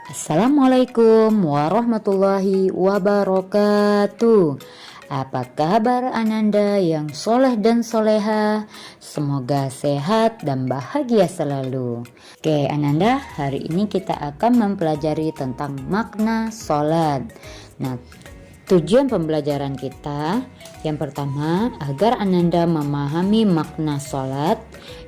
Assalamualaikum warahmatullahi wabarakatuh. Apa kabar Ananda yang soleh dan soleha? Semoga sehat dan bahagia selalu. Oke Ananda, hari ini kita akan mempelajari tentang makna sholat. Nah, tujuan pembelajaran kita yang pertama agar Ananda memahami makna sholat.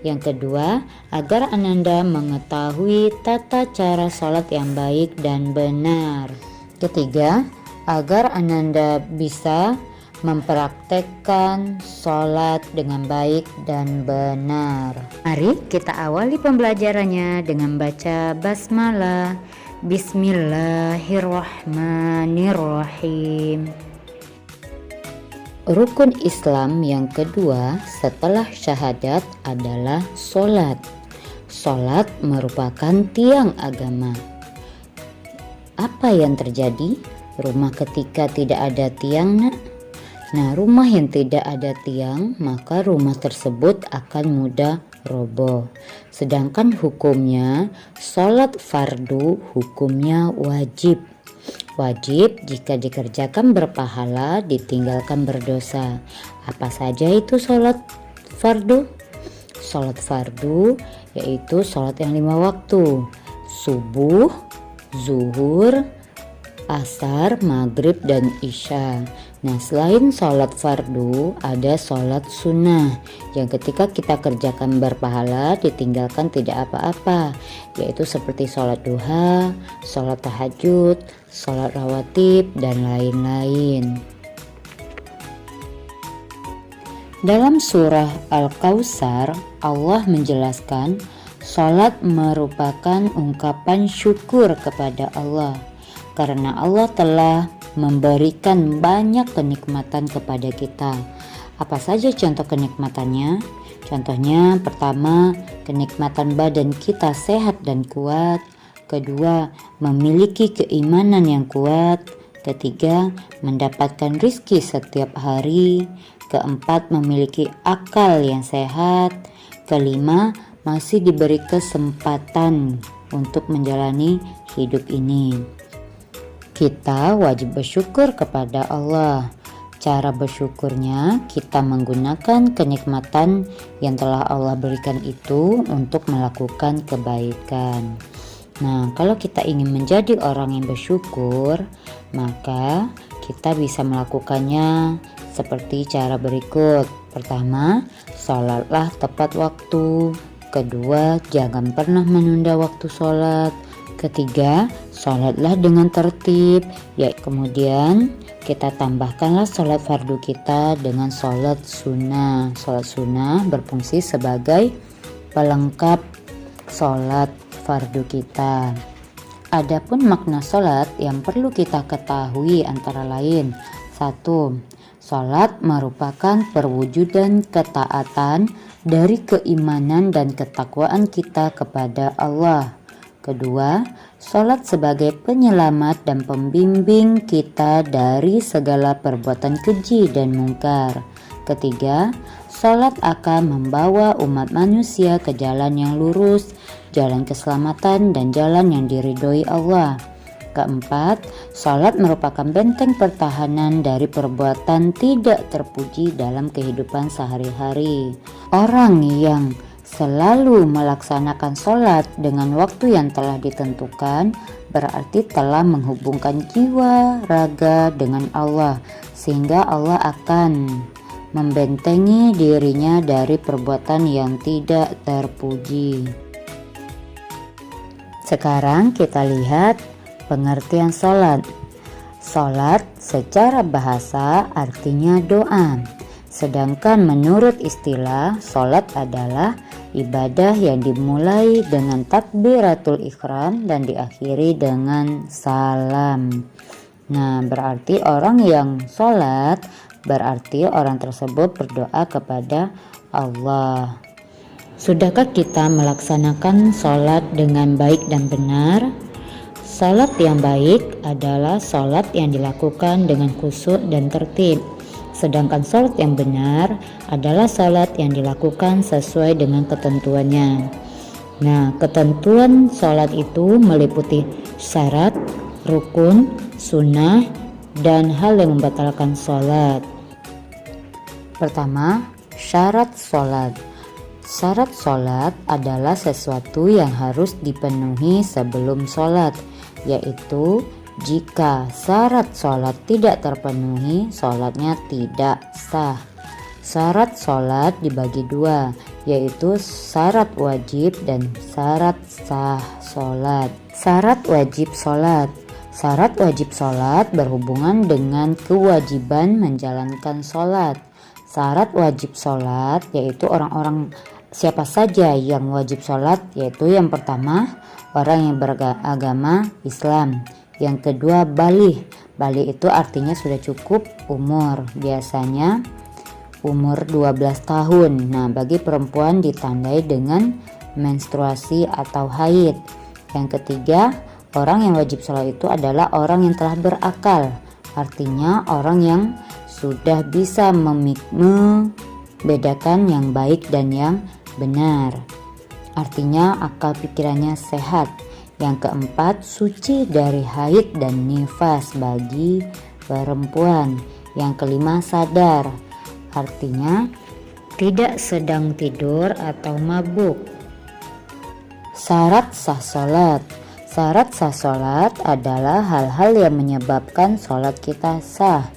Yang kedua, agar Ananda mengetahui tata cara sholat yang baik dan benar. Ketiga, agar Ananda bisa mempraktekkan sholat dengan baik dan benar. Mari kita awali pembelajarannya dengan baca basmalah. Bismillahirrahmanirrahim. Rukun Islam yang kedua setelah syahadat adalah sholat. Sholat merupakan tiang agama. Apa yang terjadi? Rumah ketika tidak ada tiang, nak? Nah, rumah yang tidak ada tiang, maka rumah tersebut akan mudah roboh. Sedangkan hukumnya, sholat fardu hukumnya wajib. Wajib jika dikerjakan berpahala, ditinggalkan berdosa. Apa saja itu sholat fardu? Sholat fardu yaitu sholat yang 5 waktu. Subuh, zuhur, asar, maghrib, dan isya. Nah, selain sholat fardu ada sholat sunnah yang ketika kita kerjakan berpahala, ditinggalkan tidak apa-apa, yaitu seperti sholat duha, sholat tahajud, sholat rawatib, dan lain-lain. Dalam surah Al-Kautsar, Allah menjelaskan sholat merupakan ungkapan syukur kepada Allah karena Allah telah memberikan banyak kenikmatan kepada kita. Apa saja contoh kenikmatannya? Contohnya pertama, kenikmatan badan kita sehat dan kuat. Kedua, memiliki keimanan yang kuat. Ketiga, mendapatkan rizki setiap hari. Keempat, memiliki akal yang sehat. Kelima, masih diberi kesempatan untuk menjalani hidup ini. Kita wajib bersyukur kepada Allah. Cara bersyukurnya kita menggunakan kenikmatan yang telah Allah berikan itu untuk melakukan kebaikan. Nah, kalau kita ingin menjadi orang yang bersyukur, maka kita bisa melakukannya seperti cara berikut. Pertama, sholatlah tepat waktu. Kedua, jangan pernah menunda waktu sholat. Ketiga, sholatlah dengan tertib. Ya, kemudian kita tambahkanlah sholat fardu kita dengan sholat sunnah. Sholat sunnah berfungsi sebagai pelengkap sholat fardu kita. Adapun makna sholat yang perlu kita ketahui antara lain: 1. Sholat merupakan perwujudan ketaatan dari keimanan dan ketakwaan kita kepada Allah. Kedua, sholat sebagai penyelamat dan pembimbing kita dari segala perbuatan keji dan mungkar. Ketiga, sholat akan membawa umat manusia ke jalan yang lurus, jalan keselamatan, dan jalan yang diridhoi Allah. Keempat, sholat merupakan benteng pertahanan dari perbuatan tidak terpuji dalam kehidupan sehari-hari. Orang yang selalu melaksanakan sholat dengan waktu yang telah ditentukan berarti telah menghubungkan jiwa raga dengan Allah, sehingga Allah akan membentengi dirinya dari perbuatan yang tidak terpuji. Sekarang kita lihat pengertian sholat. Sholat secara bahasa artinya doa, sedangkan menurut istilah sholat adalah ibadah yang dimulai dengan takbiratul ihram dan diakhiri dengan salam. Nah, berarti orang yang sholat berarti orang tersebut berdoa kepada Allah. Sudahkah kita melaksanakan sholat dengan baik dan benar? Sholat yang baik adalah sholat yang dilakukan dengan khusyuk dan tertib. Sedangkan sholat yang benar adalah sholat yang dilakukan sesuai dengan ketentuannya. Nah, ketentuan sholat itu meliputi syarat, rukun, sunnah, dan hal yang membatalkan sholat. Pertama, syarat sholat. Syarat sholat adalah sesuatu yang harus dipenuhi sebelum sholat, yaitu jika syarat sholat tidak terpenuhi, sholatnya tidak sah. Syarat sholat dibagi dua, yaitu syarat wajib dan syarat sah sholat. Syarat wajib sholat. Syarat wajib sholat berhubungan dengan kewajiban menjalankan sholat. Syarat wajib sholat yaitu orang-orang siapa saja yang wajib sholat, yaitu yang pertama orang yang beragama Islam, yang kedua baligh. Baligh itu artinya sudah cukup umur, biasanya umur 12 tahun. Nah, bagi perempuan ditandai dengan menstruasi atau haid. Yang ketiga, orang yang wajib sholat itu adalah orang yang telah berakal, artinya orang yang sudah bisa membedakan yang baik dan yang benar, artinya akal pikirannya sehat. Yang keempat, suci dari haid dan nifas bagi perempuan. Yang kelima, sadar, artinya tidak sedang tidur atau mabuk. Syarat sah sholat. Syarat sah sholat adalah hal-hal yang menyebabkan sholat kita sah.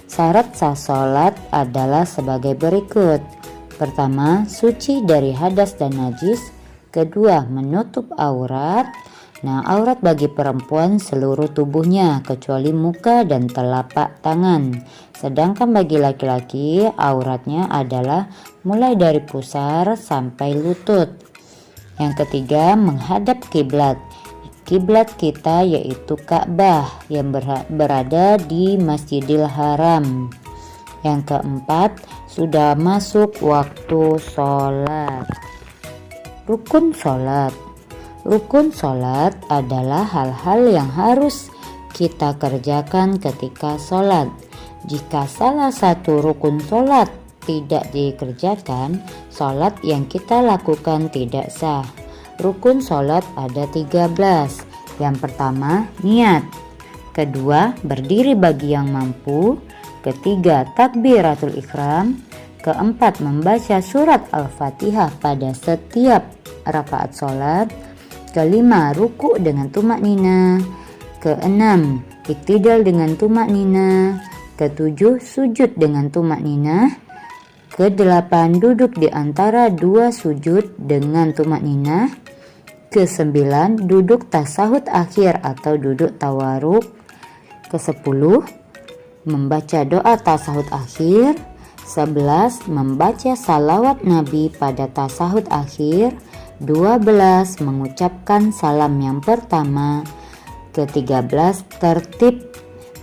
Syarat sah sholat adalah sebagai berikut. Pertama, suci dari hadas dan najis. Kedua, menutup aurat. Nah, aurat bagi perempuan seluruh tubuhnya kecuali muka dan telapak tangan. Sedangkan bagi laki-laki auratnya adalah mulai dari pusar sampai lutut. Yang ketiga, menghadap kiblat. Kiblat kita yaitu Ka'bah yang berada di Masjidil Haram. Yang keempat, sudah masuk waktu sholat. Rukun sholat. Rukun sholat adalah hal-hal yang harus kita kerjakan ketika sholat. Jika salah satu rukun sholat tidak dikerjakan, sholat yang kita lakukan tidak sah. Rukun sholat ada 13. Yang pertama, niat. Kedua, berdiri bagi yang mampu. Ketiga, takbiratul ihram. Keempat, membaca surat Al-Fatihah pada setiap rakaat sholat. Kelima, ruku dengan tumak nina. Keenam, iktidal dengan tumak nina. Ketujuh, sujud dengan tumak nina. Kedelapan, duduk di antara dua sujud dengan tumak nina. Kesembilan, duduk tasahud akhir atau duduk tawaruk. Kesepuluh, membaca doa tasahud akhir. 11, membaca salawat Nabi pada tasahud akhir. 12, mengucapkan salam yang pertama. Ke-13, tertib.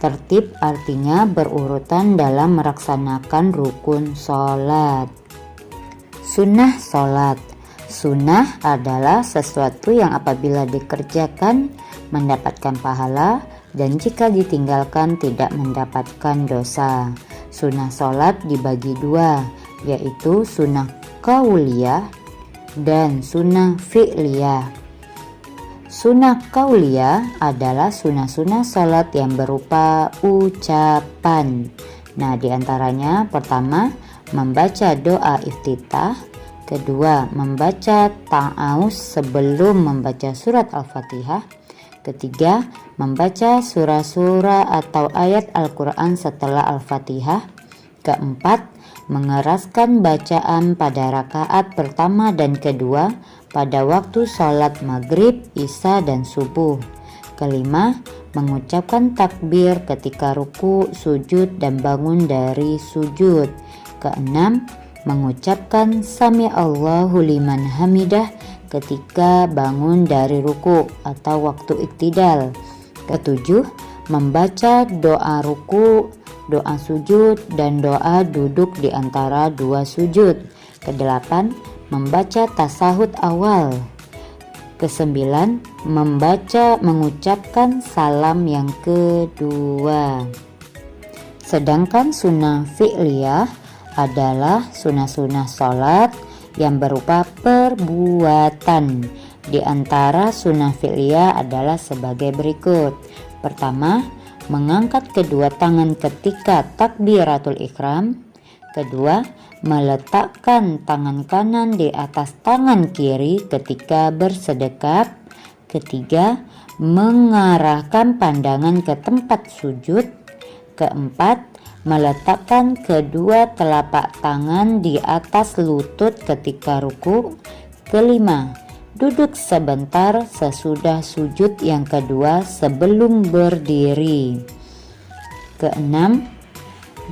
Tertib artinya berurutan dalam melaksanakan rukun sholat. Sunnah sholat. Sunnah adalah sesuatu yang apabila dikerjakan mendapatkan pahala dan jika ditinggalkan tidak mendapatkan dosa. Sunnah sholat dibagi dua, yaitu sunnah qauliyah dan sunnah fi'liyah. Sunnah qauliyah adalah sunnah-sunnah sholat yang berupa ucapan. Nah, diantaranya pertama, membaca doa iftitah. Kedua, membaca ta'awuz sebelum membaca surat Al-Fatihah. Ketiga, membaca surah-surah atau ayat Al-Quran setelah Al-Fatihah. Keempat, mengeraskan bacaan pada rakaat pertama dan kedua pada waktu sholat maghrib, isya, dan subuh. Kelima, mengucapkan takbir ketika ruku, sujud, dan bangun dari sujud. Keenam, mengucapkan sami Allahu liman hamidah ketika bangun dari ruku atau waktu iktidal. Ketujuh, membaca doa ruku, doa sujud, dan doa duduk di antara dua sujud. Kedelapan, membaca tasahud awal. Kesembilan, mengucapkan salam yang kedua. Sedangkan sunnah fi'liyah adalah sunnah-sunnah sholat yang berupa perbuatan. Di antara sunnah fi'liyah adalah sebagai berikut. Pertama, mengangkat kedua tangan ketika takbiratul ihram. Kedua, meletakkan tangan kanan di atas tangan kiri ketika bersedekap. Ketiga, mengarahkan pandangan ke tempat sujud. Keempat, meletakkan kedua telapak tangan di atas lutut ketika ruku. Kelima, duduk sebentar sesudah sujud yang kedua sebelum berdiri. Keenam,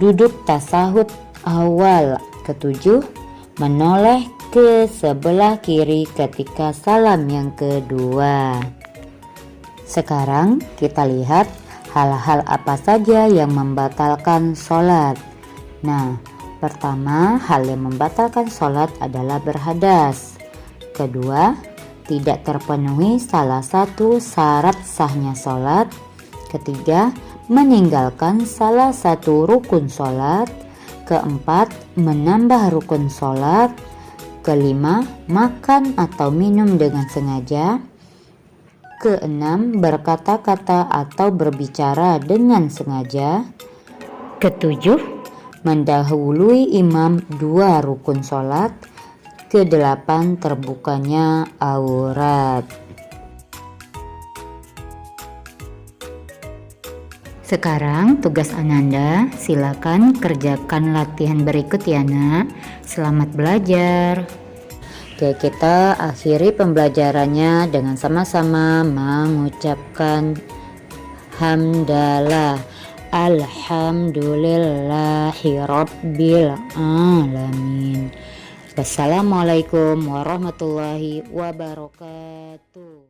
duduk tasahud awal. Ketujuh, menoleh ke sebelah kiri ketika salam yang kedua. Sekarang kita lihat hal-hal apa saja yang membatalkan sholat. Nah, pertama, hal yang membatalkan sholat adalah berhadas. Kedua, tidak terpenuhi salah satu syarat sahnya sholat. Ketiga, meninggalkan salah satu rukun sholat. Keempat, menambah rukun sholat. Kelima, makan atau minum dengan sengaja. Keenam, berkata-kata atau berbicara dengan sengaja. Ketujuh, mendahului imam 2 rukun sholat. Kedelapan, terbukanya aurat. Sekarang tugas Ananda, silakan kerjakan latihan berikut ya nak. Selamat belajar. Oke, kita akhiri pembelajarannya dengan sama-sama mengucapkan hamdalah. Alhamdulillahi rabbil alamin. Wassalamualaikum warahmatullahi wabarakatuh.